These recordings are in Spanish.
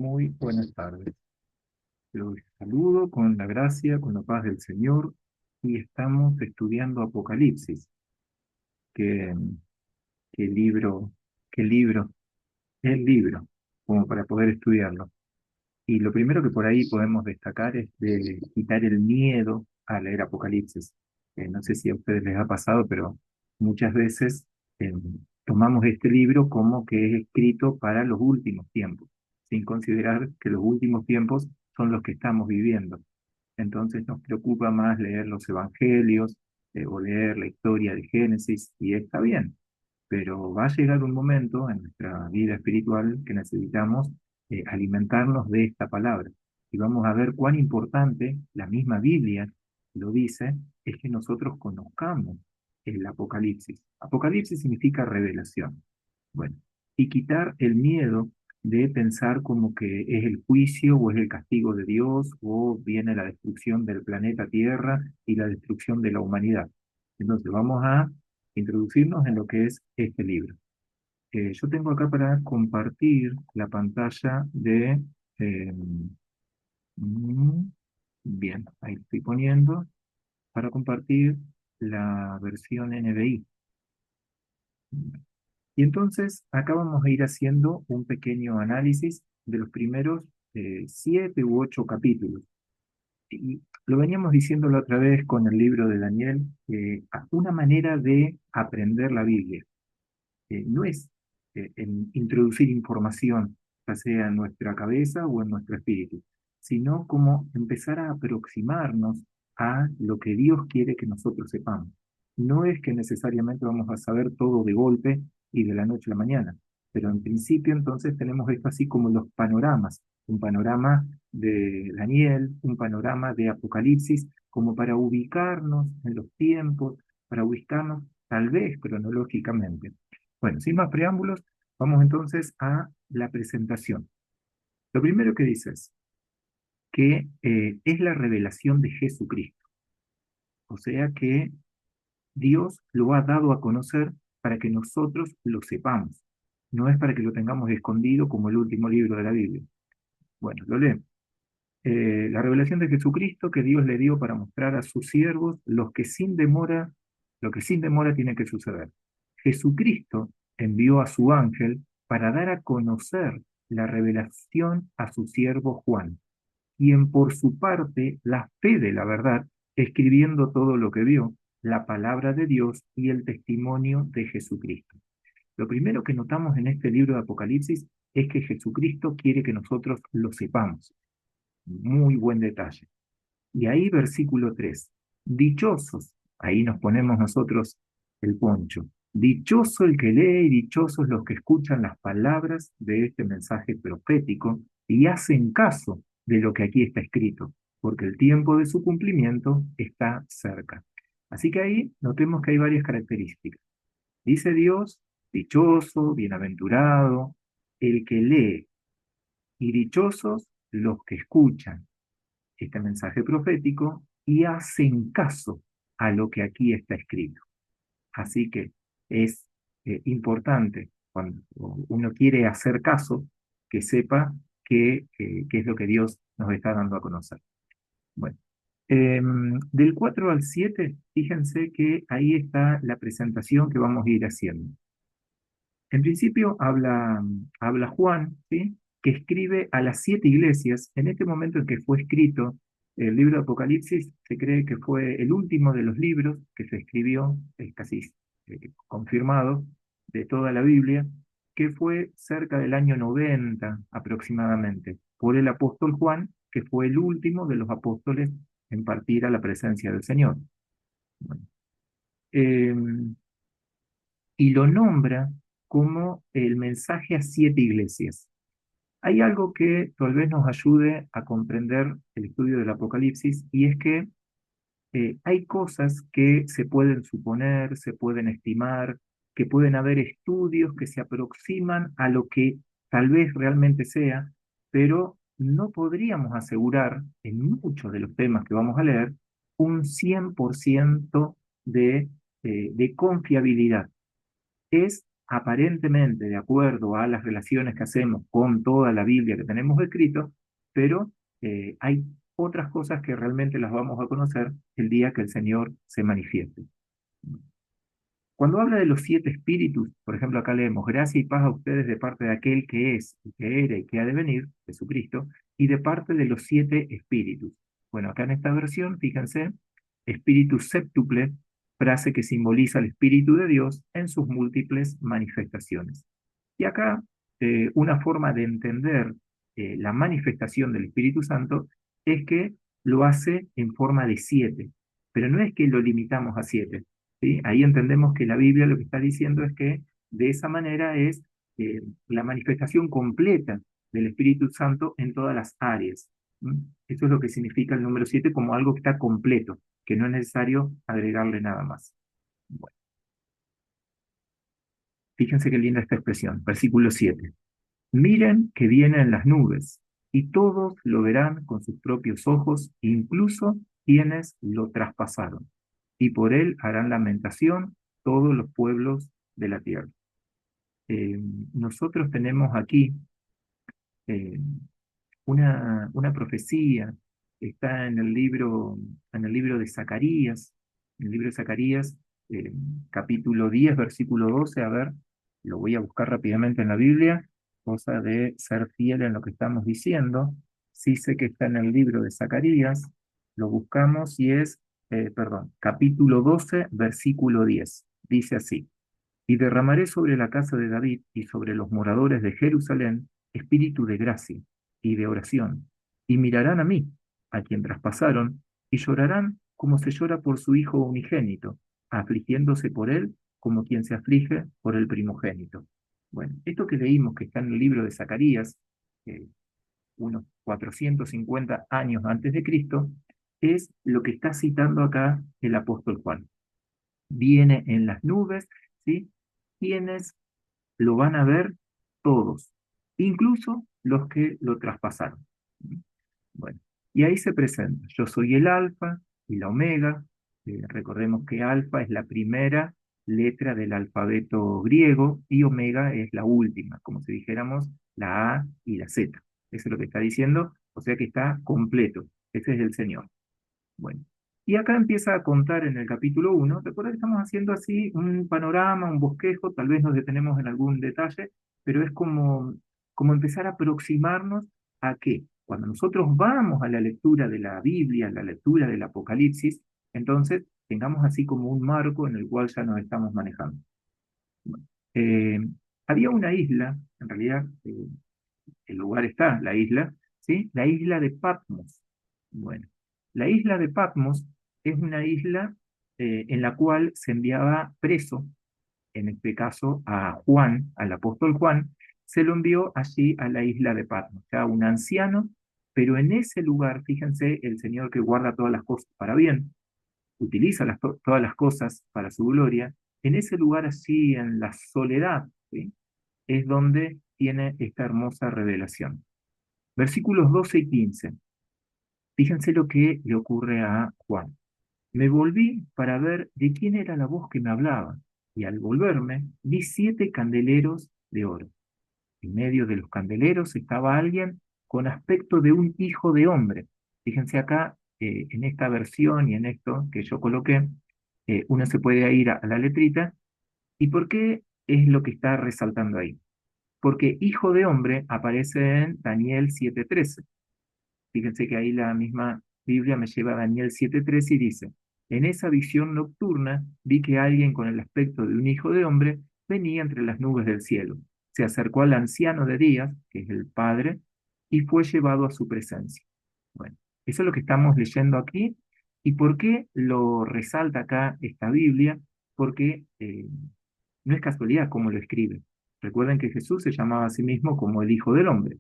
Muy buenas tardes. Los saludo con la gracia, con la paz del Señor y estamos estudiando Apocalipsis. ¿Qué, qué libro, qué libro? El libro, como para poder estudiarlo. Y lo primero que por ahí podemos destacar es de quitar el miedo a leer Apocalipsis. No sé si a ustedes les ha pasado, pero muchas veces tomamos este libro como que es escrito para los últimos tiempos, sin considerar que los últimos tiempos son los que estamos viviendo. Entonces nos preocupa más leer los evangelios o leer la historia de Génesis, y está bien, pero va a llegar un momento en nuestra vida espiritual que necesitamos alimentarnos de esta palabra. Y vamos a ver cuán importante la misma Biblia lo dice, es que nosotros conozcamos el Apocalipsis. Apocalipsis significa revelación. Bueno, y quitar el miedo de pensar como que es el juicio o es el castigo de Dios o viene la destrucción del planeta Tierra y la destrucción de la humanidad. Entonces vamos a introducirnos en lo que es este libro. Yo tengo acá para compartir la pantalla de... eh, mm, bien, ahí estoy poniendo para compartir la versión NBI. Y entonces acá vamos a ir haciendo un pequeño análisis de los primeros 7 u 8 capítulos. Y lo veníamos diciendo la otra vez con el libro de Daniel, una manera de aprender la Biblia. No es introducir información, ya sea en nuestra cabeza o en nuestro espíritu, sino como empezar a aproximarnos a lo que Dios quiere que nosotros sepamos. No es que necesariamente vamos a saber todo de golpe y de la noche a la mañana, pero en principio entonces tenemos esto así como los panoramas, un panorama de Daniel, un panorama de Apocalipsis, como para ubicarnos en los tiempos, para ubicarnos tal vez cronológicamente. Bueno, sin más preámbulos, vamos entonces a la presentación. Lo primero que dice es que es la revelación de Jesucristo, o sea que Dios lo ha dado a conocer para que nosotros lo sepamos, no es para que lo tengamos escondido como el último libro de la Biblia. Bueno, lo leemos. La revelación de Jesucristo que Dios le dio para mostrar a sus siervos lo que sin demora tiene que suceder. Jesucristo envió a su ángel para dar a conocer la revelación a su siervo Juan, quien por su parte la fe de la verdad, escribiendo todo lo que vio, la palabra de Dios y el testimonio de Jesucristo. Lo primero que notamos en este libro de Apocalipsis es que Jesucristo quiere que nosotros lo sepamos. Muy buen detalle. Y ahí versículo 3. Dichosos, ahí nos ponemos nosotros el poncho. Dichoso el que lee y dichosos los que escuchan las palabras de este mensaje profético y hacen caso de lo que aquí está escrito, porque el tiempo de su cumplimiento está cerca. Así que ahí notemos que hay varias características. Dice Dios, dichoso, bienaventurado, el que lee, y dichosos los que escuchan este mensaje profético y hacen caso a lo que aquí está escrito. Así que es importante cuando uno quiere hacer caso, que sepa qué es lo que Dios nos está dando a conocer. Bueno, del 4 al 7, fíjense que ahí está la presentación que vamos a ir haciendo. En principio habla Juan, ¿sí? Que escribe a las 7 iglesias. En este momento en que fue escrito el libro de Apocalipsis, se cree que fue el último de los libros que se escribió, es casi confirmado, de toda la Biblia, que fue cerca del año 90 aproximadamente, por el apóstol Juan, que fue el último de los apóstoles en partir a la presencia del Señor. Bueno, em, y lo nombra como el mensaje a 7 iglesias. Hay algo que tal vez nos ayude a comprender el estudio del Apocalipsis, y es que hay cosas que se pueden suponer, se pueden estimar, que pueden haber estudios que se aproximan a lo que tal vez realmente sea, pero no podríamos asegurar en muchos de los temas que vamos a leer un 100% de confiabilidad. Es aparentemente de acuerdo a las relaciones que hacemos con toda la Biblia que tenemos escrito, pero hay otras cosas que realmente las vamos a conocer el día que el Señor se manifieste. Cuando habla de los siete espíritus, por ejemplo, acá leemos, gracia y paz a ustedes de parte de aquel que es, y que era, y que ha de venir, Jesucristo, y de parte de los siete espíritus. Bueno, acá en esta versión, fíjense, espíritu séptuple, frase que simboliza el Espíritu de Dios en sus múltiples manifestaciones. Y acá, una forma de entender la manifestación del Espíritu Santo es que lo hace en forma de siete, pero no es que lo limitamos a siete. ¿Sí? Ahí entendemos que la Biblia lo que está diciendo es que de esa manera es la manifestación completa del Espíritu Santo en todas las áreas. ¿Mm? Eso es lo que significa el número 7 como algo que está completo, que no es necesario agregarle nada más. Bueno, fíjense qué linda esta expresión, versículo 7. Miren que vienen las nubes, y todos lo verán con sus propios ojos, incluso quienes lo traspasaron, y por él harán lamentación todos los pueblos de la tierra. Eh, Nosotros tenemos aquí eh, una profecía, está en el libro de Zacarías, en el libro de Zacarías, eh, capítulo 10 versículo 12. A ver, lo voy a buscar rápidamente en la Biblia, cosa de ser fiel en lo que estamos diciendo. Sí sé que está en el libro de Zacarías, lo buscamos y es, perdón, capítulo 12 versículo 10. Dice así. Y derramaré sobre la casa de David y sobre los moradores de Jerusalén espíritu de gracia y de oración, y mirarán a mí, a quien traspasaron, y llorarán como se llora por su hijo unigénito, afligiéndose por él como quien se aflige por el primogénito. Bueno, esto que leímos que está en el libro de Zacarías, unos 450 años antes de Cristo, es lo que está citando acá el apóstol Juan. Viene en las nubes, ¿sí? Quienes lo van a ver todos, incluso los que lo traspasaron. Bueno, y ahí se presenta, yo soy el alfa y la omega. Recordemos que alfa es la primera letra del alfabeto griego y omega es la última, como si dijéramos la A y la Z. Eso es lo que está diciendo, o sea que está completo. Ese es el Señor. Bueno, y acá empieza a contar en el capítulo 1. Recuerda que estamos haciendo así un panorama, un bosquejo, tal vez nos detenemos en algún detalle, pero es como empezar a aproximarnos a que cuando nosotros vamos a la lectura de la Biblia, a la lectura del Apocalipsis, entonces tengamos así como un marco en el cual ya nos estamos manejando. Bueno, eh, había una isla, en realidad el lugar está, la isla, ¿sí? La isla de Patmos. Bueno, la isla de Patmos es una isla en la cual se enviaba preso, en este caso a Juan, al apóstol Juan, se lo envió allí a la isla de Patmos, ya un anciano, pero en ese lugar, fíjense, el Señor que guarda todas las cosas para bien, utiliza todas las cosas para su gloria, en ese lugar allí, en la soledad, ¿sí? Es donde tiene esta hermosa revelación. Versículos 12 y 15. Fíjense lo que le ocurre a Juan. Me volví para ver de quién era la voz que me hablaba, y al volverme vi 7 candeleros de oro. En medio de los candeleros estaba alguien con aspecto de un hijo de hombre. Fíjense acá, en esta versión y en esto que yo coloqué, uno se puede ir a la letrita. ¿Y por qué es lo que está resaltando ahí? Porque hijo de hombre aparece en Daniel 7:13. Fíjense que ahí la misma Biblia me lleva a Daniel 7:13 y dice, en esa visión nocturna vi que alguien con el aspecto de un hijo de hombre venía entre las nubes del cielo. Se acercó al anciano de días, que es el Padre, y fue llevado a su presencia. Bueno, eso es lo que estamos leyendo aquí. ¿Y por qué lo resalta acá esta Biblia? Porque no es casualidad cómo lo escribe. Recuerden que Jesús se llamaba a sí mismo como el Hijo del Hombre.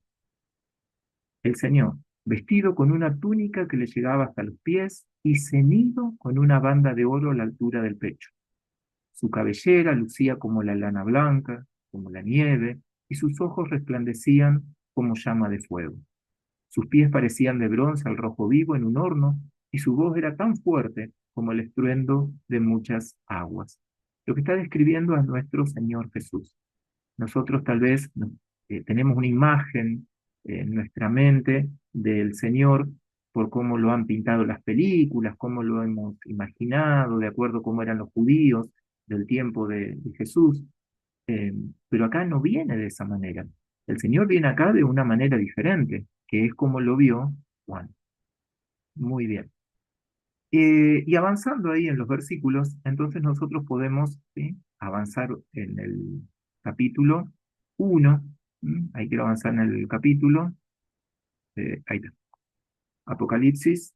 El Señor, vestido con una túnica que le llegaba hasta los pies y ceñido con una banda de oro a la altura del pecho. Su cabellera lucía como la lana blanca, como la nieve, y sus ojos resplandecían como llama de fuego. Sus pies parecían de bronce al rojo vivo en un horno, y su voz era tan fuerte como el estruendo de muchas aguas. Lo que está describiendo es nuestro Señor Jesús. Nosotros tal vez tenemos una imagen en nuestra mente del Señor por cómo lo han pintado las películas, cómo lo hemos imaginado, de acuerdo a cómo eran los judíos del tiempo de Jesús. Eh, pero acá no viene de esa manera. El Señor viene acá de una manera diferente, que es como lo vio Juan. Muy bien. Y avanzando ahí en los versículos, entonces nosotros podemos, ¿sí?, avanzar en el capítulo 1. Ahí quiero avanzar en el capítulo, ahí está, Apocalipsis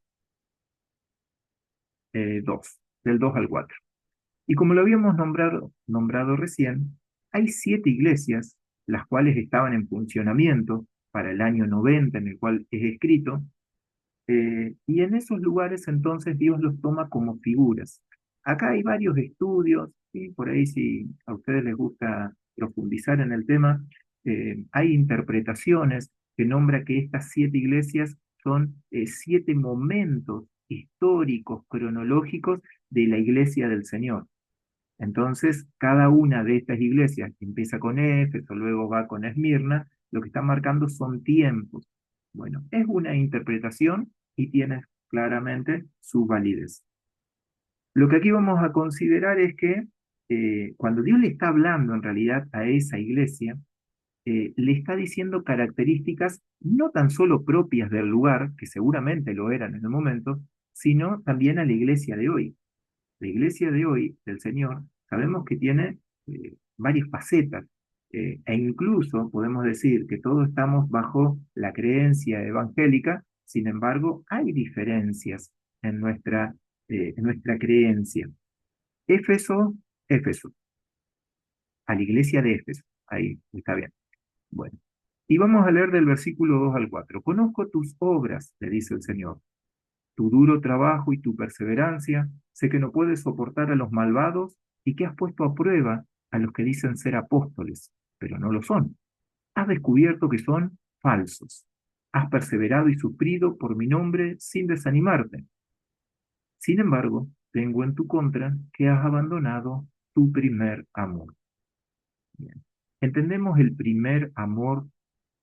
2, del 2 al 4. Y como lo habíamos nombrado recién, hay 7 iglesias, las cuales estaban en funcionamiento para el año 90 en el cual es escrito. Y en esos lugares entonces Dios los toma como figuras. Acá hay varios estudios, ¿sí? Por ahí si a ustedes les gusta profundizar en el tema, hay interpretaciones que nombra que estas 7 iglesias son 7 momentos históricos, cronológicos de la iglesia del Señor. Entonces, cada una de estas iglesias, que empieza con Éfeso, luego va con Esmirna, lo que está marcando son tiempos. Bueno, es una interpretación y tiene claramente su validez. Lo que aquí vamos a considerar es que cuando Dios le está hablando en realidad a esa iglesia, le está diciendo características no tan solo propias del lugar, que seguramente lo eran en el momento, sino también a la iglesia de hoy. La iglesia de hoy, del Señor, sabemos que tiene varias facetas, e incluso podemos decir que todos estamos bajo la creencia evangélica. Sin embargo, hay diferencias en nuestra creencia. Éfeso, Éfeso, a la iglesia de Éfeso, ahí está bien. Bueno, y vamos a leer del versículo 2 al 4. Conozco tus obras, le dice el Señor, tu duro trabajo y tu perseverancia. Sé que no puedes soportar a los malvados y que has puesto a prueba a los que dicen ser apóstoles, pero no lo son. Has descubierto que son falsos. Has perseverado y sufrido por mi nombre sin desanimarte. Sin embargo, tengo en tu contra que has abandonado tu primer amor. Bien. Entendemos el primer amor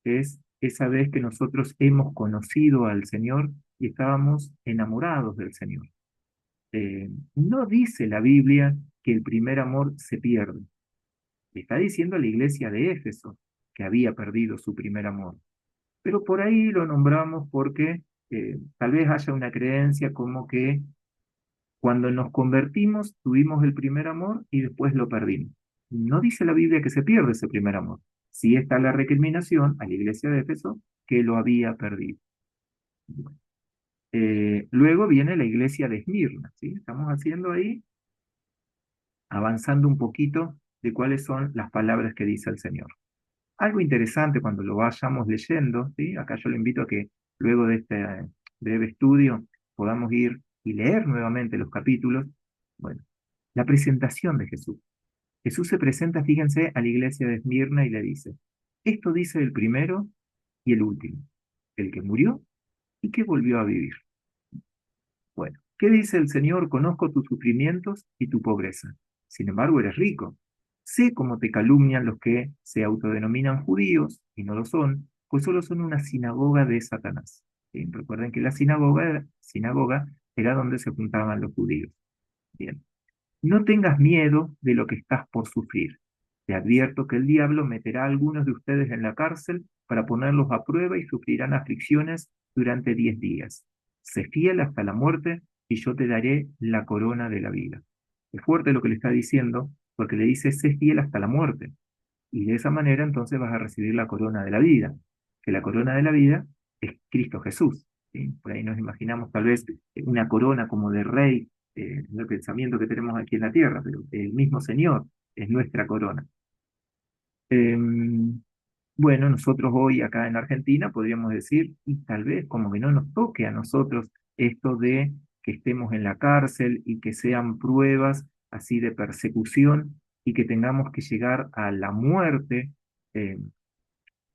es esa vez que nosotros hemos conocido al Señor y estábamos enamorados del Señor. No dice la Biblia que el primer amor se pierde. Le está diciendo a la iglesia de Éfeso que había perdido su primer amor. Pero por ahí lo nombramos porque tal vez haya una creencia como que cuando nos convertimos tuvimos el primer amor y después lo perdimos. No dice la Biblia que se pierde ese primer amor. Sí está la recriminación a la iglesia de Éfeso que lo había perdido. Luego viene la iglesia de Esmirna, ¿sí? Estamos haciendo ahí, avanzando un poquito de cuáles son las palabras que dice el Señor. Algo interesante cuando lo vayamos leyendo, ¿sí? Acá yo lo invito a que luego de este breve estudio podamos ir y leer nuevamente los capítulos. Bueno, la presentación de Jesús. Jesús se presenta, fíjense, a la iglesia de Esmirna y le dice, esto dice el primero y el último, el que murió y que volvió a vivir. Bueno, ¿qué dice el Señor? Conozco tus sufrimientos y tu pobreza. Sin embargo, eres rico. Sé cómo te calumnian los que se autodenominan judíos y no lo son, pues solo son una sinagoga de Satanás. ¿Sí? Recuerden que la sinagoga era donde se juntaban los judíos. Bien. No tengas miedo de lo que estás por sufrir. Te advierto que el diablo meterá a algunos de ustedes en la cárcel para ponerlos a prueba y sufrirán aflicciones durante 10 días. Sé fiel hasta la muerte y yo te daré la corona de la vida. Es fuerte lo que le está diciendo porque le dice, sé fiel hasta la muerte. Y de esa manera entonces vas a recibir la corona de la vida, que la corona de la vida es Cristo Jesús. ¿Sí? Por ahí nos imaginamos tal vez una corona como de rey, en el pensamiento que tenemos aquí en la tierra, pero el mismo Señor es nuestra corona. Bueno, nosotros hoy acá en Argentina podríamos decir, y tal vez como que no nos toque a nosotros esto de que estemos en la cárcel y que sean pruebas así de persecución y que tengamos que llegar a la muerte eh,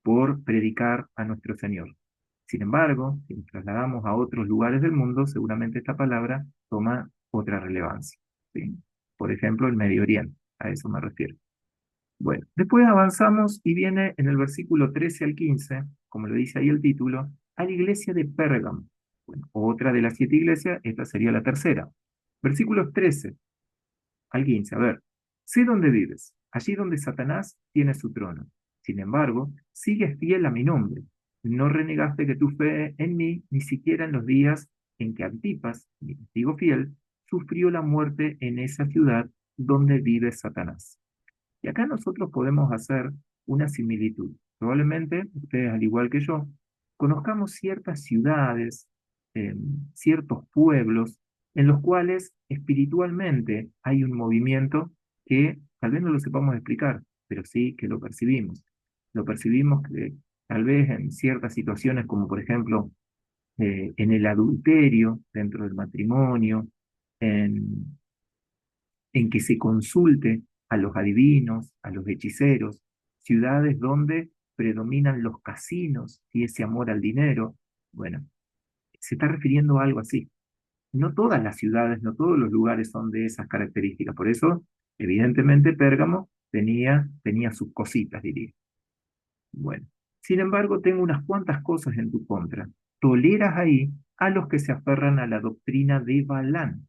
por predicar a nuestro Señor. Sin embargo, si nos trasladamos a otros lugares del mundo, seguramente esta palabra toma otra relevancia. ¿Sí? Por ejemplo, el Medio Oriente, a eso me refiero. Bueno, después avanzamos y viene en el versículo 13 al 15, como lo dice ahí el título, a la iglesia de Pérgamo. Bueno, otra de las 7 iglesias, esta sería la tercera. Versículos 13 al 15, a ver, sé dónde vives, allí donde Satanás tiene su trono. Sin embargo, sigues fiel a mi nombre. No renegaste que tu fe en mí, ni siquiera en los días en que Antipas, mi testigo fiel, sufrió la muerte en esa ciudad donde vive Satanás. Y acá nosotros podemos hacer una similitud. Probablemente ustedes, al igual que yo, conozcamos ciertas ciudades, eh, ciertos pueblos en los cuales espiritualmente hay un movimiento que tal vez no lo sepamos explicar, pero sí que lo percibimos. Lo percibimos que tal vez en ciertas situaciones, como por ejemplo en el adulterio dentro del matrimonio, en que se consulte a los adivinos, a los hechiceros, ciudades donde predominan los casinos y ese amor al dinero. Bueno, se está refiriendo a algo así. No todas las ciudades, no todos los lugares son de esas características. Por eso, evidentemente, Pérgamo tenía sus cositas, diría. Bueno, sin embargo, tengo unas cuantas cosas en tu contra. Toleras ahí a los que se aferran a la doctrina de Balán,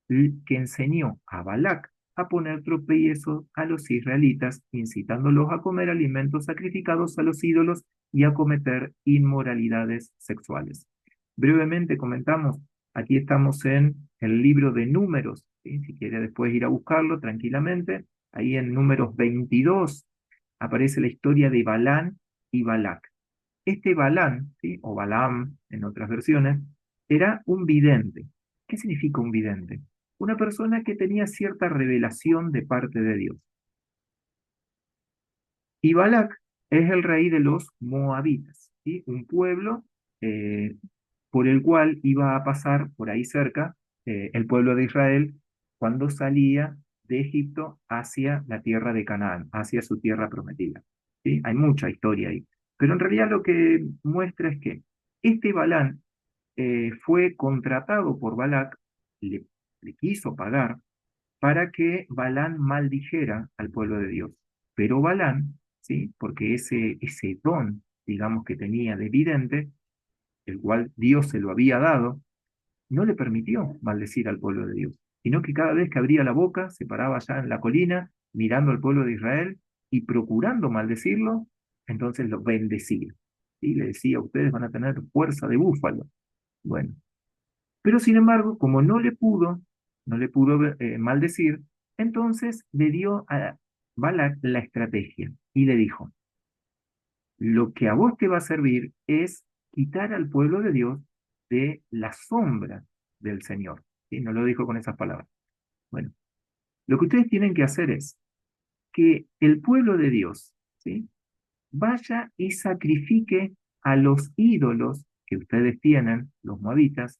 que enseñó a Balac a poner tropiezo a los israelitas, incitándolos a comer alimentos sacrificados a los ídolos y a cometer inmoralidades sexuales. Brevemente comentamos, aquí estamos en el libro de Números, ¿sí? Si quiere después ir a buscarlo tranquilamente, ahí en Números 22 aparece la historia de Balán y Balac. Este Balán, ¿sí? O Balaam en otras versiones, era un vidente. ¿Qué significa un vidente? Una persona que tenía cierta revelación de parte de Dios. Y Balac es el rey de los moabitas, ¿sí? Un pueblo eh, por el cual iba a pasar por ahí cerca el pueblo de Israel cuando salía de Egipto hacia la tierra de Canaán, hacia su tierra prometida. ¿Sí? Hay mucha historia ahí. Pero en realidad lo que muestra es que este Balán fue contratado por Balac, le, le quiso pagar para que Balán maldijera al pueblo de Dios. Pero Balán, ¿sí? Porque ese don, digamos, que tenía de vidente, el cual Dios se lo había dado, no le permitió maldecir al pueblo de Dios, sino que cada vez que abría la boca, se paraba allá en la colina, mirando al pueblo de Israel y procurando maldecirlo, entonces lo bendecía. Y le decía, ustedes van a tener fuerza de búfalo. Bueno, pero sin embargo, como no le pudo maldecir, entonces le dio a Balac la estrategia y le dijo, lo que a vos te va a servir es quitar al pueblo de Dios de la sombra del Señor. ¿Sí? No lo dijo con esas palabras. Bueno, lo que ustedes tienen que hacer es que el pueblo de Dios, ¿sí? Vaya y sacrifique a los ídolos que ustedes tienen, los moabitas,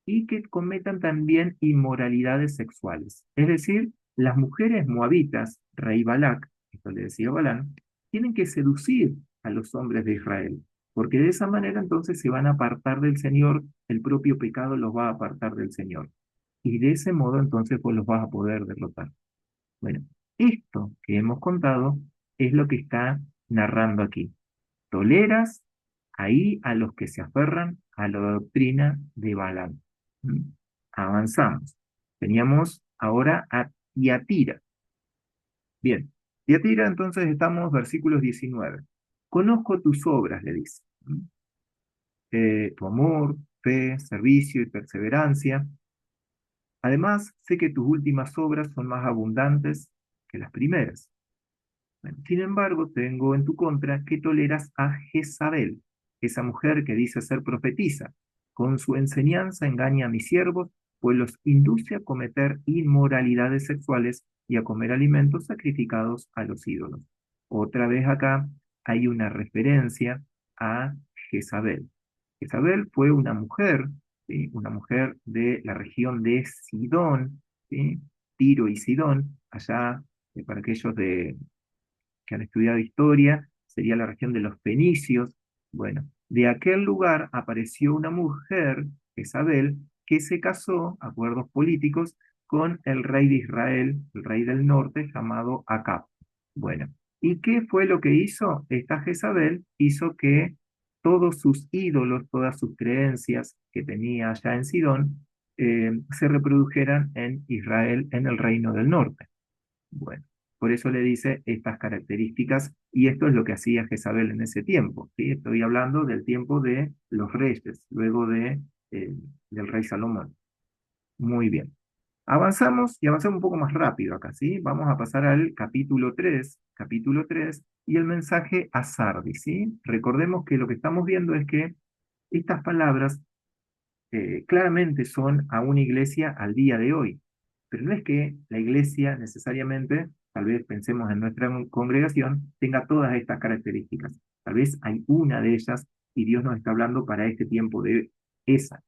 y que cometan también inmoralidades sexuales. Es decir, las mujeres moabitas, rey Balac, esto le decía Balán, tienen que seducir a los hombres de Israel, porque de esa manera entonces se van a apartar del Señor, el propio pecado los va a apartar del Señor. Y de ese modo entonces pues los vas a poder derrotar. Bueno, esto que hemos contado es lo que está narrando aquí. Toleras ahí a los que se aferran a la doctrina de Balaam. ¿Mm? Avanzamos. Teníamos ahora a Tiatira. Bien, Tiatira entonces estamos versículos 19. Conozco tus obras, le dice. ¿Mm? Tu amor, fe, servicio y perseverancia. Además, sé que tus últimas obras son más abundantes que las primeras. Bueno, sin embargo, tengo en tu contra que toleras a Jezabel, esa mujer que dice ser profetisa. Con su enseñanza engaña a mis siervos, pues los induce a cometer inmoralidades sexuales y a comer alimentos sacrificados a los ídolos. Otra vez acá hay una referencia a Jezabel. Jezabel fue una mujer, ¿sí? Una mujer de la región de Sidón, ¿sí? Tiro y Sidón, allá para aquellos que han estudiado historia, sería la región de los fenicios. Bueno, de aquel lugar apareció una mujer, Isabel, que se casó, acuerdos políticos, con el rey de Israel, el rey del norte, llamado Acab. Bueno, ¿y qué fue lo que hizo? Esta Jezabel hizo que todos sus ídolos, todas sus creencias que tenía allá en Sidón, se reprodujeran en Israel, en el reino del norte. Bueno, por eso le dice estas características, y esto es lo que hacía Jezabel en ese tiempo, ¿sí? Estoy hablando del tiempo de los reyes, luego del rey Salomón. Muy bien. Avanzamos y avanzamos un poco más rápido acá, ¿sí? Vamos a pasar al capítulo 3 y el mensaje a Sardis, ¿sí? Recordemos que lo que estamos viendo es que estas palabras claramente son a una iglesia al día de hoy, pero no es que la iglesia necesariamente, tal vez pensemos en nuestra congregación, tenga todas estas características. Tal vez hay una de ellas y Dios nos está hablando para este tiempo de esa.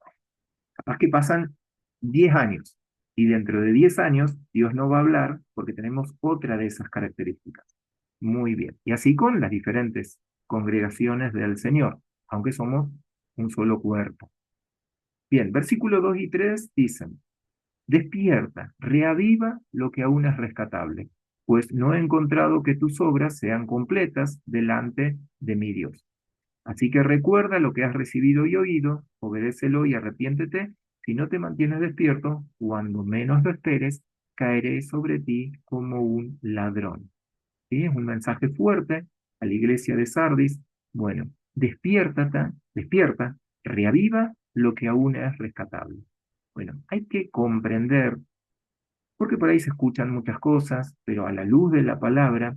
Capaz que pasan 10 años y dentro de 10 años Dios no va a hablar porque tenemos otra de esas características. Muy bien. Y así con las diferentes congregaciones del Señor, aunque somos un solo cuerpo. Bien, versículo 2 y 3 dicen, despierta, reaviva lo que aún es rescatable, pues no he encontrado que tus obras sean completas delante de mi Dios. Así que recuerda lo que has recibido y oído, obedécelo y arrepiéntete. Si no te mantienes despierto, cuando menos lo esperes, caeré sobre ti como un ladrón. ¿Sí? Es un mensaje fuerte a la iglesia de Sardis. Bueno, despierta, reaviva lo que aún es rescatable. Bueno, hay que comprender, porque por ahí se escuchan muchas cosas, pero a la luz de la palabra,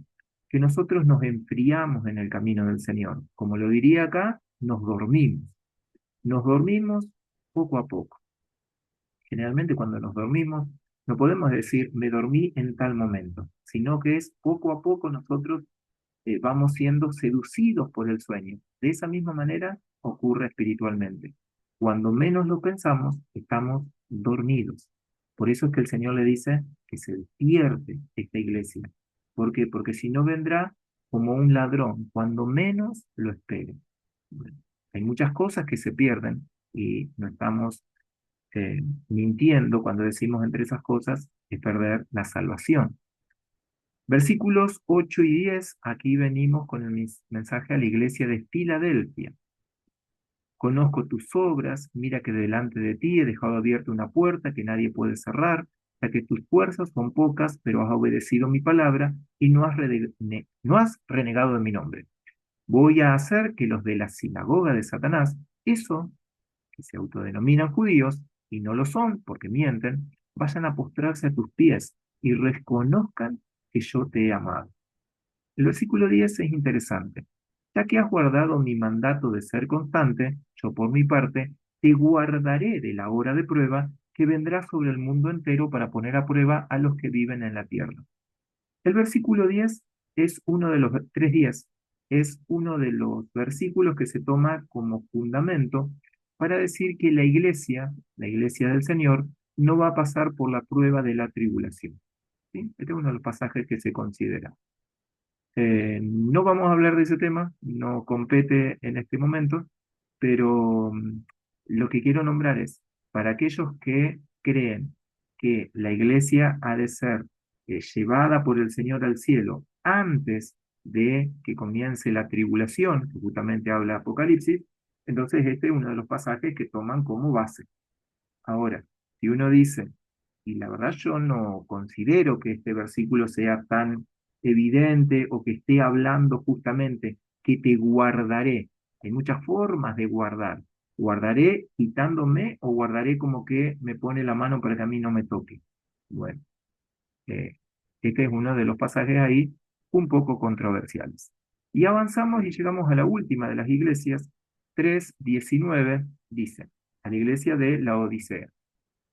que nosotros nos enfriamos en el camino del Señor. Como lo diría acá, nos dormimos poco a poco. Generalmente cuando nos dormimos, no podemos decir, me dormí en tal momento, sino que es poco a poco nosotros vamos siendo seducidos por el sueño. De esa misma manera ocurre espiritualmente. Cuando menos lo pensamos, estamos dormidos. Por eso es que el Señor le dice que se despierte esta iglesia. ¿Por qué? Porque si no vendrá como un ladrón, cuando menos lo espere. Bueno, hay muchas cosas que se pierden y no estamos mintiendo cuando decimos entre esas cosas es perder la salvación. Versículos 8 y 10, aquí venimos con el mensaje a la iglesia de Filadelfia. Conozco tus obras, mira que delante de ti he dejado abierta una puerta que nadie puede cerrar, ya que tus fuerzas son pocas, pero has obedecido mi palabra y no has renegado de mi nombre. Voy a hacer que los de la sinagoga de Satanás, eso que se autodenominan judíos y no lo son porque mienten, vayan a postrarse a tus pies y reconozcan que yo te he amado. El versículo 10 es interesante. Ya que has guardado mi mandato de ser constante, yo por mi parte te guardaré de la hora de prueba que vendrá sobre el mundo entero para poner a prueba a los que viven en la tierra. El versículo 10 es uno de los 3:10, es uno de los versículos que se toma como fundamento para decir que la iglesia del Señor, no va a pasar por la prueba de la tribulación. ¿Sí? Este es uno de los pasajes que se considera. No vamos a hablar de ese tema, no compete en este momento, pero lo que quiero nombrar es, para aquellos que creen que la iglesia ha de ser llevada por el Señor al cielo antes de que comience la tribulación, que justamente habla Apocalipsis, entonces este es uno de los pasajes que toman como base. Ahora, si uno dice, y la verdad yo no considero que este versículo sea tan evidente o que esté hablando justamente que te guardaré. Hay muchas formas de guardar. Guardaré quitándome o guardaré como que me pone la mano para que a mí no me toque. Bueno, eh, este es uno de los pasajes ahí un poco controversiales. Y avanzamos y llegamos a la última de las iglesias, 3:19, dice, a la iglesia de la Odisea.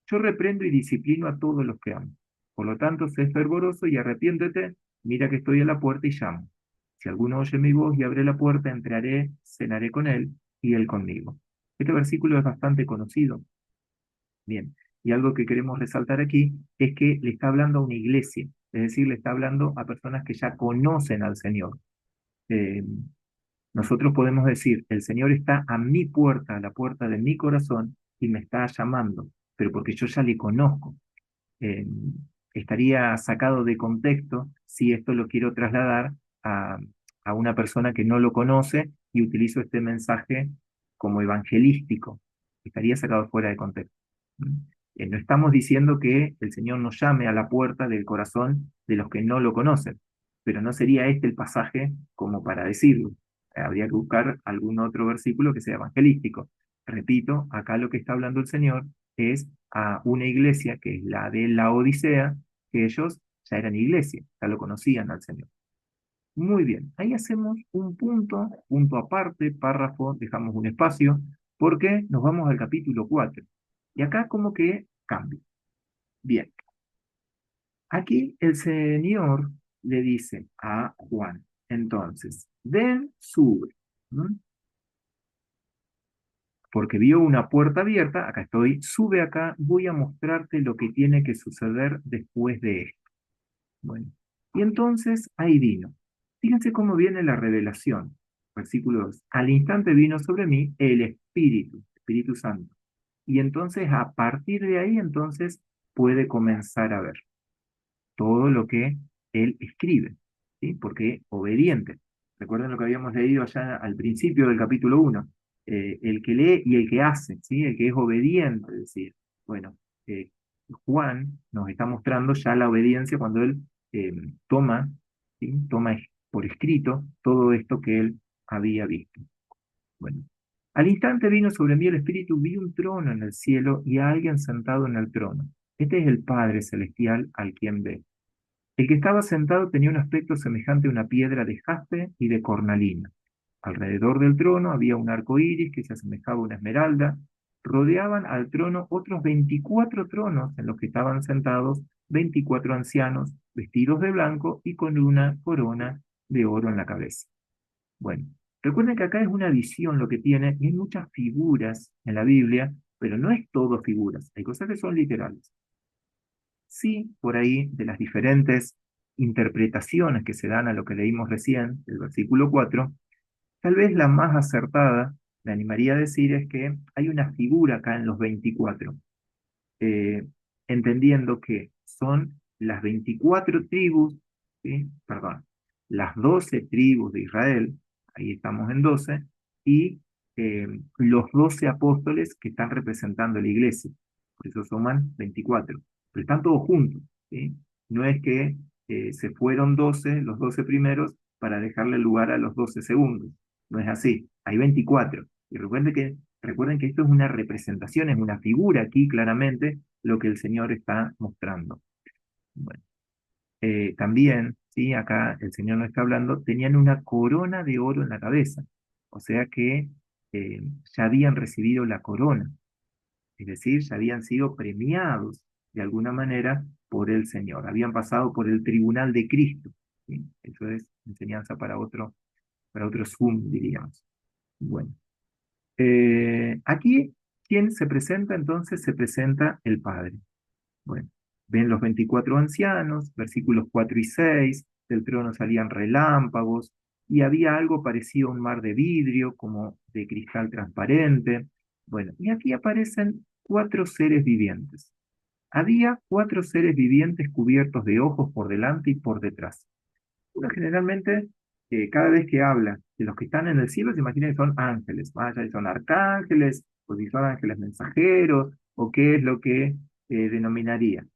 Yo reprendo y disciplino a todos los que amo. Por lo tanto, sé fervoroso y arrepiéntete. Mira que estoy a la puerta y llamo. Si alguno oye mi voz y abre la puerta, entraré, cenaré con él y él conmigo. Este versículo es bastante conocido. Bien, y algo que queremos resaltar aquí es que le está hablando a una iglesia, es decir, le está hablando a personas que ya conocen al Señor. Eh, Nosotros podemos decir, el Señor está a mi puerta, a la puerta de mi corazón, y me está llamando, pero porque yo ya le conozco. Eh, estaría sacado de contexto si esto lo quiero trasladar a, a una persona que no lo conoce y utilizo este mensaje como evangelístico. Estaría sacado fuera de contexto. ¿Mm? No estamos diciendo que el Señor nos llame a la puerta del corazón de los que no lo conocen, pero no sería este el pasaje como para decirlo. Habría que buscar algún otro versículo que sea evangelístico. Repito, acá lo que está hablando el Señor es a una iglesia que es la de la Odisea, que ellos ya eran iglesia, ya lo conocían al Señor. Muy bien, ahí hacemos un punto, punto aparte, párrafo, dejamos un espacio, porque nos vamos al capítulo 4. Y acá como que cambia. Bien, aquí el Señor le dice a Juan, entonces, ven, sube, ¿m? Porque vio una puerta abierta, acá estoy, sube acá, voy a mostrarte lo que tiene que suceder después de esto. Bueno, y entonces ahí vino. Fíjense cómo viene la revelación. Versículo 2. Al instante vino sobre mí el Espíritu, Espíritu Santo. Y entonces a partir de ahí entonces puede comenzar a ver todo lo que él escribe, ¿sí? Porque obediente. Recuerden lo que habíamos leído allá al principio del capítulo 1. El que lee y el que hace, ¿sí? El que es obediente, es decir, bueno, eh, Juan nos está mostrando ya la obediencia cuando él eh, toma, ¿sí? Toma por escrito todo esto que él había visto. Bueno, al instante vino sobre mí el Espíritu, vi un trono en el cielo y a alguien sentado en el trono. Este es el Padre Celestial al quien ve. El que estaba sentado tenía un aspecto semejante a una piedra de jaspe y de cornalina. Alrededor del trono había un arco iris que se asemejaba a una esmeralda. Rodeaban al trono otros 24 tronos en los que estaban sentados 24 ancianos vestidos de blanco y con una corona de oro en la cabeza. Bueno, recuerden que acá es una visión lo que tiene, y hay muchas figuras en la Biblia, pero no es todo figuras, hay cosas que son literales. Sí, por ahí, de las diferentes interpretaciones que se dan a lo que leímos recién, el versículo 4, tal vez la más acertada, me animaría a decir, es que hay una figura acá en los 24, eh, entendiendo que son las 24 tribus, ¿sí? Perdón, las 12 tribus de Israel, ahí estamos en 12, y los 12 apóstoles que están representando la iglesia, por eso suman 24, pero están todos juntos, ¿sí? No es que se fueron 12, los 12 primeros, para dejarle lugar a los 12 segundos, no es así, hay 24, y recuerden que esto es una representación, es una figura aquí claramente lo que el Señor está mostrando. Bueno, también, ¿sí? Acá el Señor nos está hablando, tenían una corona de oro en la cabeza, o sea que eh, ya habían recibido la corona, es decir, ya habían sido premiados de alguna manera por el Señor, habían pasado por el tribunal de Cristo, ¿sí? Eso es enseñanza para otro Zoom, diríamos. Bueno. Aquí, ¿quién se presenta? Entonces se presenta el Padre. Bueno, ven los 24 ancianos, versículos 4 y 6, del trono salían relámpagos y había algo parecido a un mar de vidrio, como de cristal transparente. Bueno, y aquí aparecen cuatro seres vivientes. Había cuatro seres vivientes cubiertos de ojos por delante y por detrás. Uno generalmente, cada vez que habla de los que están en el cielo, se imagina que son ángeles, vaya, si son arcángeles, o si son ángeles mensajeros, o qué es lo que denominaría.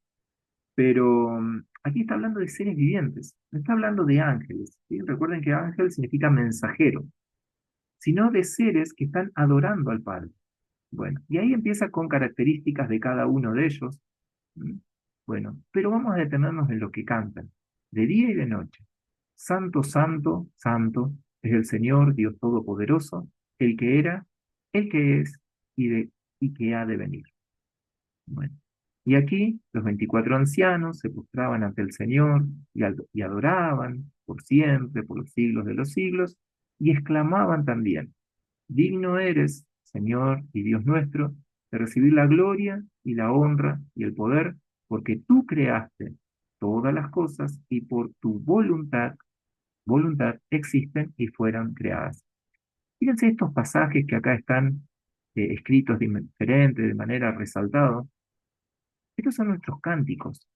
Pero aquí está hablando de seres vivientes, no está hablando de ángeles, ¿sí? Recuerden que ángel significa mensajero, sino de seres que están adorando al Padre. Bueno, y ahí empieza con características de cada uno de ellos. ¿Mm? Bueno, pero vamos a detenernos en lo que cantan, de día y de noche. Santo, santo, santo es el Señor Dios Todopoderoso, el que era, el que es y que ha de venir. Bueno, y aquí los 24 ancianos se postraban ante el Señor y adoraban por siempre, por los siglos de los siglos, y exclamaban también, digno eres, Señor y Dios nuestro, de recibir la gloria y la honra y el poder, porque tú creaste todas las cosas y por tu voluntad existen y fueron creadas. Fíjense estos pasajes que acá están escritos diferentes, de manera resaltada. Estos son nuestros cánticos.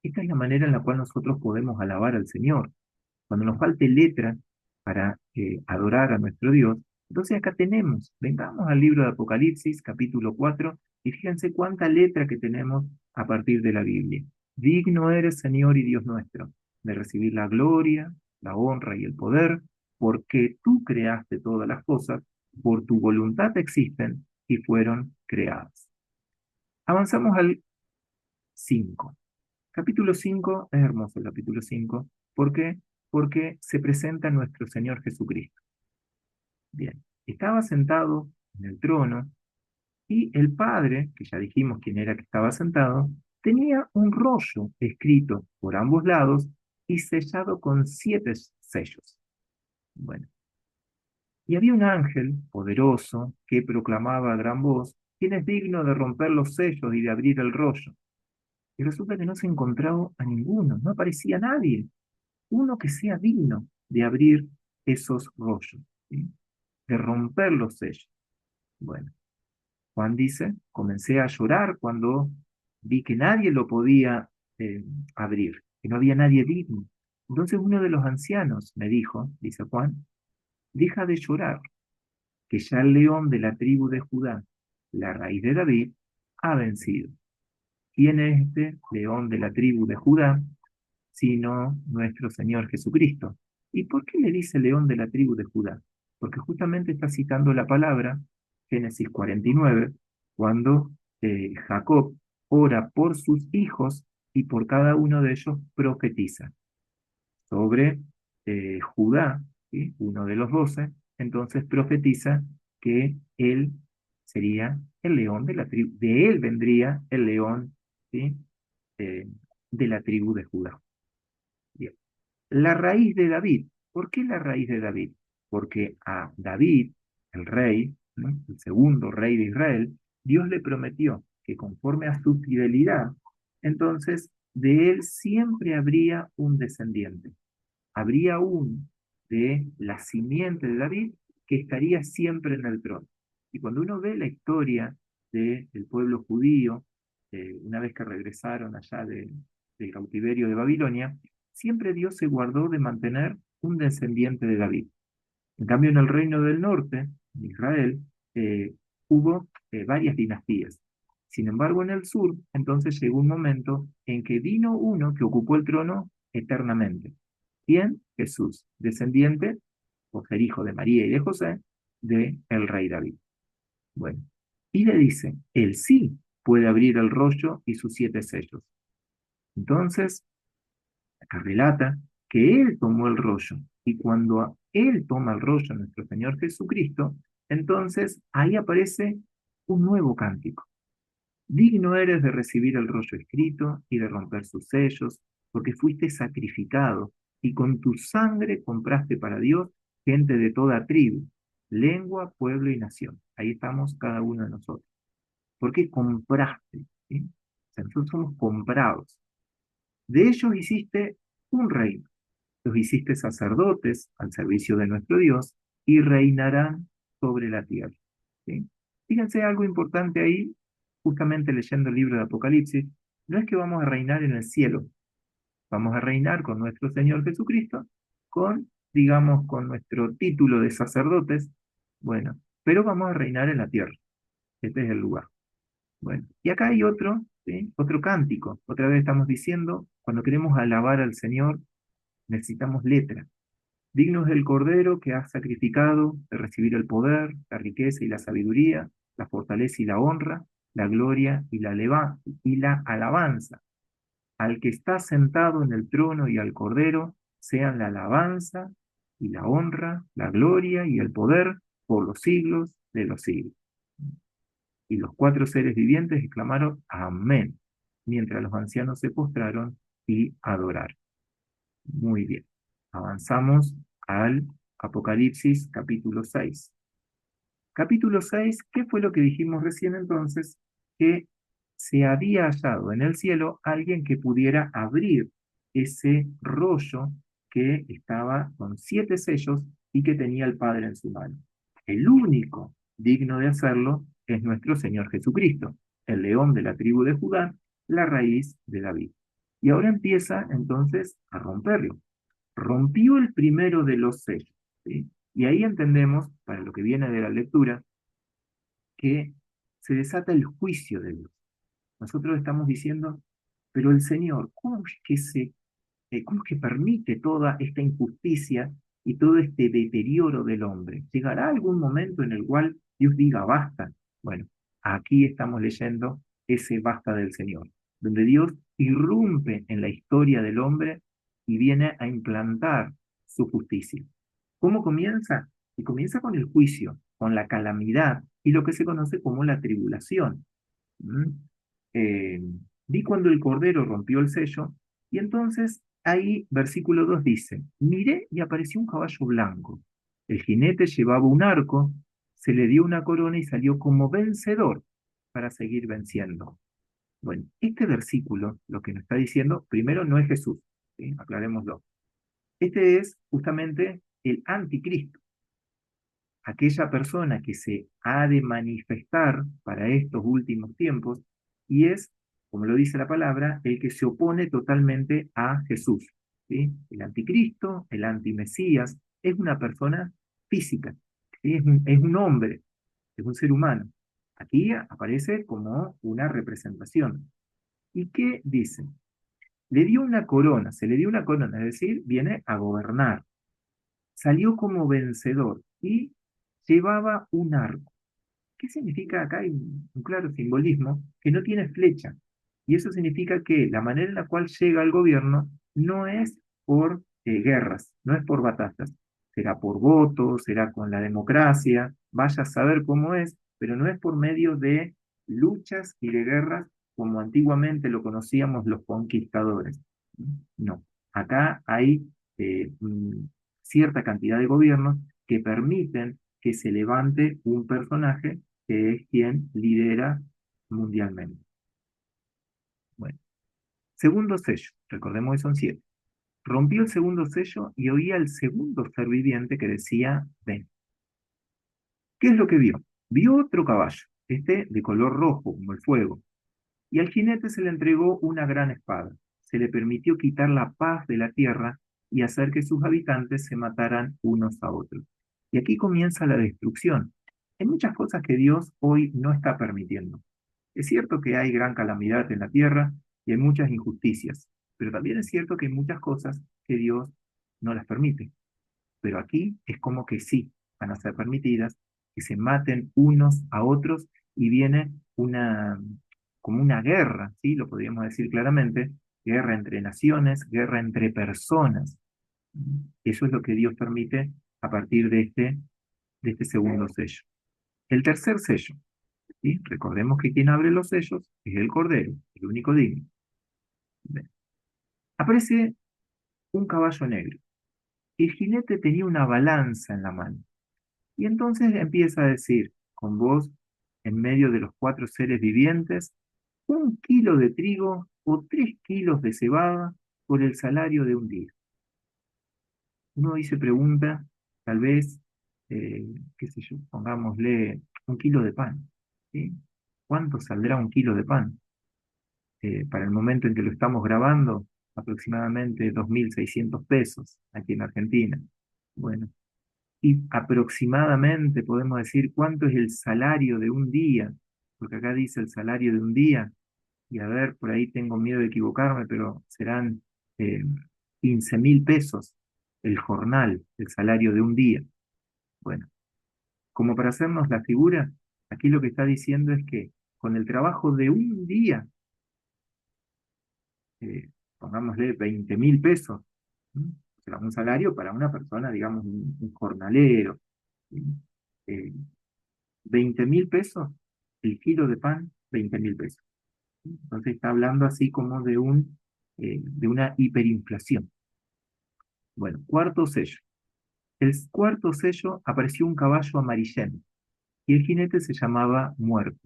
Esta es la manera en la cual nosotros podemos alabar al Señor. Cuando nos falte letra para adorar a nuestro Dios, entonces acá tenemos, vengamos al libro de Apocalipsis, capítulo 4, y fíjense cuánta letra que tenemos a partir de la Biblia. Digno eres, Señor y Dios nuestro, de recibir la gloria, la honra y el poder, porque tú creaste todas las cosas, por tu voluntad existen y fueron creadas. Avanzamos al 5. Capítulo 5 es hermoso el capítulo 5. ¿Por qué? Porque se presenta nuestro Señor Jesucristo. Bien, estaba sentado en el trono y el Padre, que ya dijimos quién era que estaba sentado, tenía un rollo escrito por ambos lados y sellado con 7 sellos. Bueno, y había un ángel poderoso que proclamaba a gran voz, ¿quién es digno de romper los sellos y de abrir el rollo? Y resulta que no se encontraba a ninguno, no aparecía nadie, uno que sea digno de abrir esos rollos, ¿sí? De romper los sellos. Bueno, Juan dice, comencé a llorar cuando vi que nadie lo podía abrir, que no había nadie digno. Entonces uno de los ancianos me dijo, dice Juan, deja de llorar, que ya el león de la tribu de Judá, la raíz de David, ha vencido. ¿Quién es este león de la tribu de Judá, sino nuestro Señor Jesucristo? ¿Y por qué le dice león de la tribu de Judá? Porque justamente está citando la palabra, Génesis 49, cuando Jacob ora por sus hijos y por cada uno de ellos profetiza sobre Judá, ¿sí? Uno de los 12, entonces profetiza que él sería el león de la tribu, de él vendría el león, ¿sí? Eh, de la tribu de Judá. Bien. La raíz de David. ¿Por qué la raíz de David? Porque a David, el rey, ¿no? El segundo rey de Israel, Dios le prometió que conforme a su fidelidad, entonces de él siempre habría un descendiente. Habría uno de la simiente de David que estaría siempre en el trono. Y cuando uno ve la historia del pueblo judío, una vez que regresaron allá del cautiverio de Babilonia, siempre Dios se guardó de mantener un descendiente de David. En cambio, en el reino del norte, en Israel, hubo varias dinastías. Sin embargo, en el sur, entonces llegó un momento en que vino uno que ocupó el trono eternamente. ¿Quién? Jesús, descendiente, por ser hijo de María y de José, de el rey David. Bueno, y le dice, él sí puede abrir el rollo y sus 7 sellos. Entonces, acá relata que él tomó el rollo, y cuando él toma el rollo, nuestro Señor Jesucristo, entonces ahí aparece un nuevo cántico. Digno eres de recibir el rollo escrito y de romper sus sellos, porque fuiste sacrificado, y con tu sangre compraste para Dios gente de toda tribu, lengua, pueblo y nación. Ahí estamos cada uno de nosotros. ¿Por qué compraste? ¿Sí? O sea, nosotros somos comprados. De ellos hiciste un reino. Los hiciste sacerdotes al servicio de nuestro Dios y reinarán sobre la tierra. ¿Sí? Fíjense algo importante ahí, justamente leyendo el libro de Apocalipsis, no es que vamos a reinar en el cielo, vamos a reinar con nuestro Señor Jesucristo, con, digamos, con nuestro título de sacerdotes, bueno, pero vamos a reinar en la tierra. Este es el lugar. Bueno, y acá hay otro, ¿sí? Otro cántico. Otra vez estamos diciendo, cuando queremos alabar al Señor, necesitamos letra. Dignos del Cordero que has sacrificado de recibir el poder, la riqueza y la sabiduría, la fortaleza y la honra, la gloria y y la alabanza. Al que está sentado en el trono y al Cordero, sean la alabanza y la honra, la gloria y el poder por los siglos de los siglos. Y los 4 seres vivientes exclamaron, Amén, mientras los ancianos se postraron y adoraron. Muy bien. Avanzamos al Apocalipsis capítulo 6. Capítulo 6, ¿qué fue lo que dijimos recién entonces? Que se había hallado en el cielo alguien que pudiera abrir ese rollo que estaba con 7 sellos y que tenía el Padre en su mano. El único digno de hacerlo es nuestro Señor Jesucristo, el león de la tribu de Judá, la raíz de David. Y ahora empieza entonces a romperlo. Rompió el primero de los sellos, ¿sí? Y ahí entendemos, para lo que viene de la lectura, que se desata el juicio de Dios. Nosotros estamos diciendo, pero el Señor, ¿cómo es que permite toda esta injusticia y todo este deterioro del hombre? ¿Llegará algún momento en el cual Dios diga basta? Bueno, aquí estamos leyendo ese basta del Señor, donde Dios irrumpe en la historia del hombre y viene a implantar su justicia. ¿Cómo comienza? Y comienza con el juicio, con la calamidad y lo que se conoce como la tribulación. ¿Mm? Eh, Vi cuando el Cordero rompió el sello, y entonces ahí, versículo 2 dice, miré y apareció un caballo blanco. El jinete llevaba un arco, se le dio una corona y salió como vencedor para seguir venciendo. Bueno, este versículo lo que nos está diciendo, primero no es Jesús, ¿sí? Aclarémoslo. Este es justamente el anticristo, aquella persona que se ha de manifestar para estos últimos tiempos y es, como lo dice la palabra, el que se opone totalmente a Jesús. ¿Sí? El anticristo, el antimesías, es una persona física, ¿sí? Es un hombre, es un ser humano. Aquí aparece como una representación. ¿Y qué dice? Le dio una corona, se le dio una corona, es decir, viene a gobernar. Salió como vencedor y llevaba un arco. ¿Qué significa acá? Hay un claro simbolismo que no tiene flecha. Y eso significa que la manera en la cual llega al gobierno no es por guerras, no es por batallas. Será por votos, será con la democracia, vaya a saber cómo es, pero no es por medio de luchas y de guerras como antiguamente lo conocíamos los conquistadores. No, acá hay cierta cantidad de gobiernos que permiten que se levante un personaje que es quien lidera mundialmente. Bueno, segundo sello, recordemos que son 7. Rompió el segundo sello y oía el segundo ser viviente que decía, ven. ¿Qué es lo que vio? Vio otro caballo, este de color rojo, como el fuego, y al jinete se le entregó una gran espada. Se le permitió quitar la paz de la tierra y hacer que sus habitantes se mataran unos a otros. Y aquí comienza la destrucción. Hay muchas cosas que Dios hoy no está permitiendo. Es cierto que hay gran calamidad en la tierra y hay muchas injusticias, pero también es cierto que hay muchas cosas que Dios no las permite. Pero aquí es como que sí van a ser permitidas, que se maten unos a otros y viene como una guerra, ¿sí? Lo podríamos decir claramente, guerra entre naciones, guerra entre personas. Eso es lo que Dios permite a partir de este segundo sello. El tercer sello, ¿sí? Recordemos que quien abre los sellos es el Cordero, el único digno. Bien. Aparece un caballo negro. El jinete tenía una balanza en la mano. Y entonces empieza a decir con voz en medio de los 4 seres vivientes, 1 kilo de trigo o 3 kilos de cebada por el salario de un día. Uno dice, pregunta, tal vez, qué sé yo, pongámosle 1 kilo de pan. ¿Sí? ¿Cuánto saldrá 1 kilo de pan? Para el momento en que lo estamos grabando, aproximadamente 2.600 pesos aquí en Argentina. Bueno, y aproximadamente podemos decir cuánto es el salario de un día, porque acá dice el salario de un día, y a ver, por ahí tengo miedo de equivocarme, pero serán 15.000 pesos el jornal, el salario de un día. Bueno, como para hacernos la figura, aquí lo que está diciendo es que con el trabajo de un día, pongámosle 20.000 pesos, ¿m? Será un salario para una persona, digamos, un jornalero. ¿Sí? Eh, 20.000 pesos, el kilo de pan, 20.000 pesos. Entonces está hablando así como de una hiperinflación. Bueno, cuarto sello. El cuarto sello apareció un caballo amarillento y el jinete se llamaba Muerto.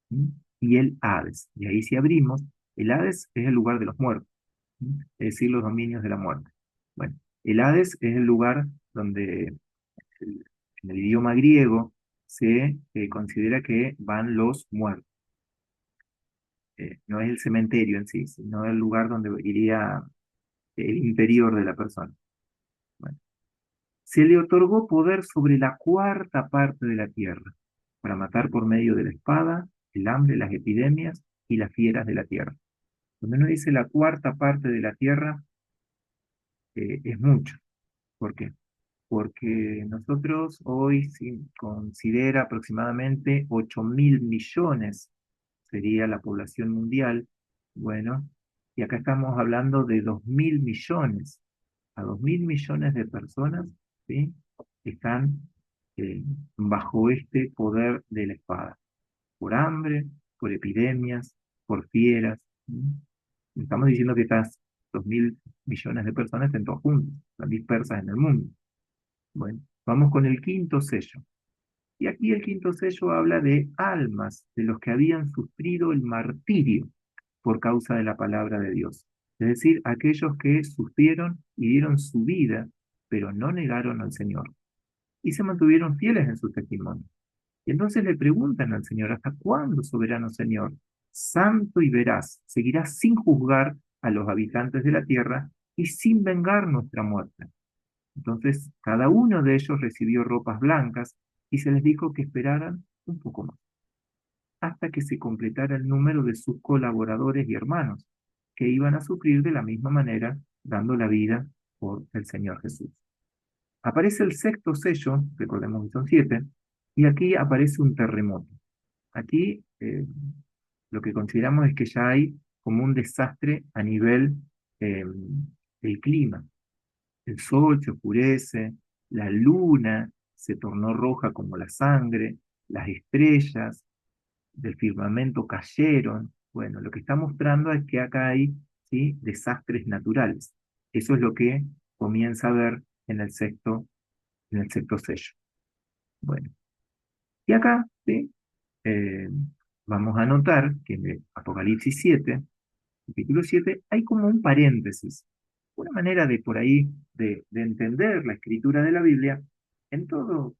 ¿Sí? Y el Hades. Y ahí si abrimos, el Hades es el lugar de los muertos, ¿sí? Es decir, los dominios de la muerte. Bueno, el Hades es el lugar donde en el idioma griego se considera que van los muertos. no es el cementerio en sí, sino el lugar donde iría el interior de la persona. Bueno, se le otorgó poder sobre la cuarta parte de la tierra, para matar por medio de la espada, el hambre, las epidemias y las fieras de la tierra. Cuando uno dice la cuarta parte de la tierra, es mucho. ¿Por qué? Porque nosotros hoy considera aproximadamente 8.000 millones sería la población mundial. Bueno, y acá estamos hablando de 2.000 millones. A 2.000 millones de personas, ¿sí? Están bajo este poder de la espada, por hambre, por epidemias, por fieras. ¿Sí? Estamos diciendo que estas 2.000 millones de personas están todas juntas, están dispersas en el mundo. Bueno, vamos con el quinto sello. Y aquí el quinto sello habla de almas, de los que habían sufrido el martirio por causa de la palabra de Dios. Es decir, aquellos que sufrieron y dieron su vida, pero no negaron al Señor. Y se mantuvieron fieles en su testimonio. Y entonces le preguntan al Señor, ¿hasta cuándo, soberano Señor? Santo y veraz, seguirás sin juzgar a los habitantes de la tierra y sin vengar nuestra muerte. Entonces, cada uno de ellos recibió ropas blancas y se les dijo que esperaran un poco más, hasta que se completara el número de sus colaboradores y hermanos, que iban a sufrir de la misma manera, dando la vida por el Señor Jesús. Aparece el sexto sello, recordemos que son 7, y aquí aparece un terremoto. Aquí lo que consideramos es que ya hay como un desastre a nivel eh, del clima. El sol se oscurece, la luna se tornó roja como la sangre, las estrellas del firmamento cayeron. Bueno, lo que está mostrando es que acá hay, ¿sí?, desastres naturales. Eso es lo que comienza a ver en el sexto sello. Bueno, y acá, ¿sí?, eh, vamos a notar que en el Apocalipsis 7, capítulo 7, hay como un paréntesis, una manera de por ahí de entender la escritura de la Biblia. En todo,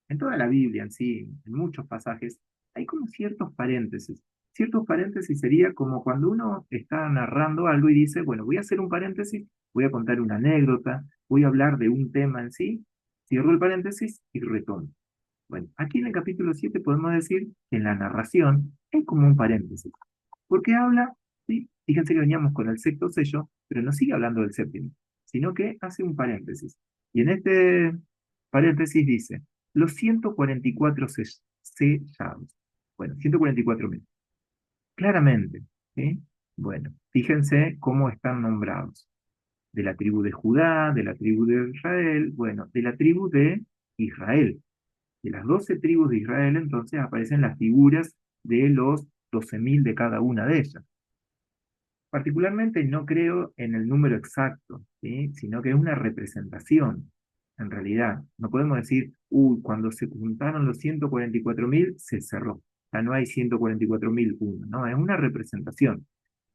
en toda la Biblia en sí, en muchos pasajes, hay como ciertos paréntesis. Ciertos paréntesis sería como cuando uno está narrando algo y dice, bueno, voy a hacer un paréntesis, voy a contar una anécdota, voy a hablar de un tema en sí, cierro el paréntesis y retomo. Bueno, aquí en el capítulo 7 podemos decir que en la narración es como un paréntesis, porque habla, ¿sí? Fíjense que veníamos con el sexto sello, pero no sigue hablando del séptimo, sino que hace un paréntesis. Y en este paréntesis dice, los 144 sellados. Bueno, 144.000. Claramente, ¿sí? Bueno, fíjense cómo están nombrados. De la tribu de Judá, de la tribu de Israel, bueno, de la tribu de Israel. De las 12 tribus de Israel, entonces aparecen las figuras de los 12.000 de cada una de ellas. Particularmente no creo en el número exacto, ¿sí?, sino que es una representación, en realidad. No podemos decir, uy, cuando se juntaron los 144.000, se cerró. Ya no hay 144.001, no, es una representación,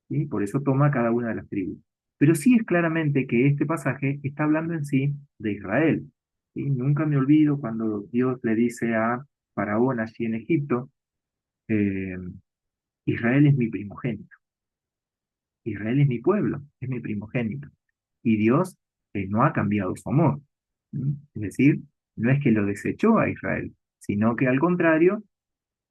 ¿sí? Por eso toma cada una de las tribus. Pero sí es claramente que este pasaje está hablando en sí de Israel, ¿sí? Nunca me olvido cuando Dios le dice a Faraón allí en Egipto, eh, Israel es mi primogénito. Israel es mi pueblo, es mi primogénito. Y Dios no ha cambiado su amor. ¿Mm? Es decir, no es que lo desechó a Israel, sino que al contrario,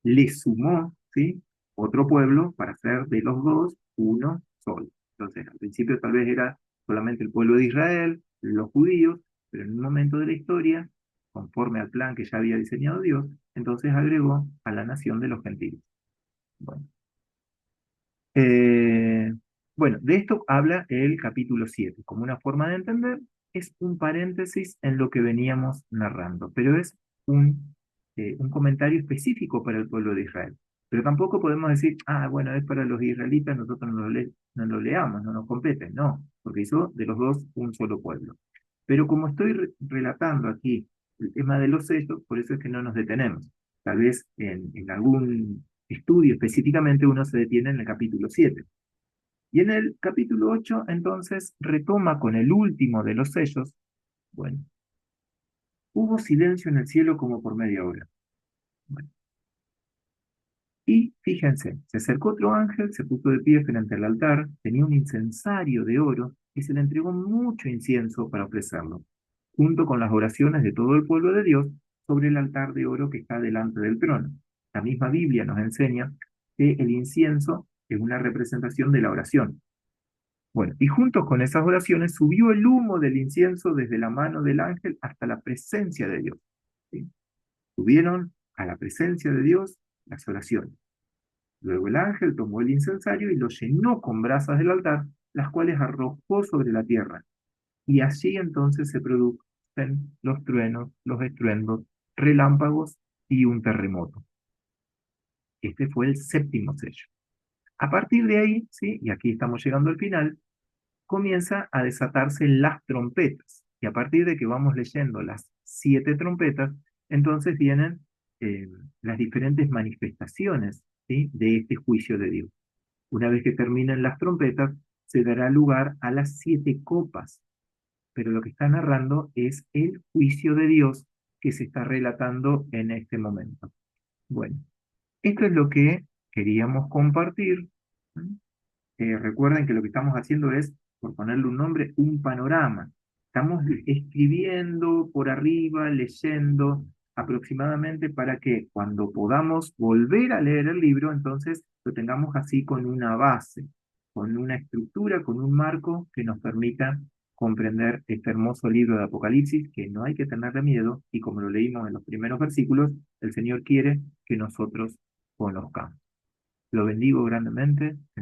le sumó, ¿sí?, otro pueblo para hacer de los dos uno solo. Entonces, al principio tal vez era solamente el pueblo de Israel, los judíos, pero en un momento de la historia, conforme al plan que ya había diseñado Dios, entonces agregó a la nación de los gentiles. Bueno, eh, bueno, de esto habla el capítulo 7. Como una forma de entender, es un paréntesis en lo que veníamos narrando, pero es un comentario específico para el pueblo de Israel. Pero tampoco podemos decir, ah, bueno, es para los israelitas, nosotros no lo leamos, no nos compete. No, porque hizo de los dos un solo pueblo. Pero como estoy relatando aquí el tema de los sellos, por eso es que no nos detenemos. Tal vez en algún estudio específicamente uno se detiene en el capítulo 7. Y en el capítulo 8 entonces retoma con el último de los sellos. Bueno, hubo silencio en el cielo como por media hora. Bueno, Y fíjense, se acercó otro ángel, se puso de pie frente al altar, tenía un incensario de oro y se le entregó mucho incienso para ofrecerlo, junto con las oraciones de todo el pueblo de Dios sobre el altar de oro que está delante del trono. La misma Biblia nos enseña que el incienso es una representación de la oración. Bueno, y junto con esas oraciones subió el humo del incienso desde la mano del ángel hasta la presencia de Dios. ¿Sí? Subieron a la presencia de Dios las oraciones. Luego el ángel tomó el incensario y lo llenó con brasas del altar, las cuales arrojó sobre la tierra. Y allí entonces se producen los truenos, los estruendos, relámpagos y un terremoto. Este fue el séptimo sello. A partir de ahí, ¿sí? Y aquí estamos llegando al final, comienza a desatarse las trompetas. Y a partir de que vamos leyendo las 7 trompetas, entonces vienen eh, las diferentes manifestaciones, ¿sí? De este juicio de Dios. Una vez que terminen las trompetas, se dará lugar a las 7 copas, pero lo que está narrando es el juicio de Dios que se está relatando en este momento. Bueno, esto es lo que queríamos compartir. ¿Mm? Recuerden que lo que estamos haciendo es, por ponerle un nombre, un panorama. Estamos escribiendo por arriba, leyendo aproximadamente para que cuando podamos volver a leer el libro, entonces lo tengamos así con una base, con una estructura, con un marco que nos permita comprender este hermoso libro de Apocalipsis, que no hay que tenerle miedo, y como lo leímos en los primeros versículos, el Señor quiere que nosotros conozcamos. Lo bendigo grandemente.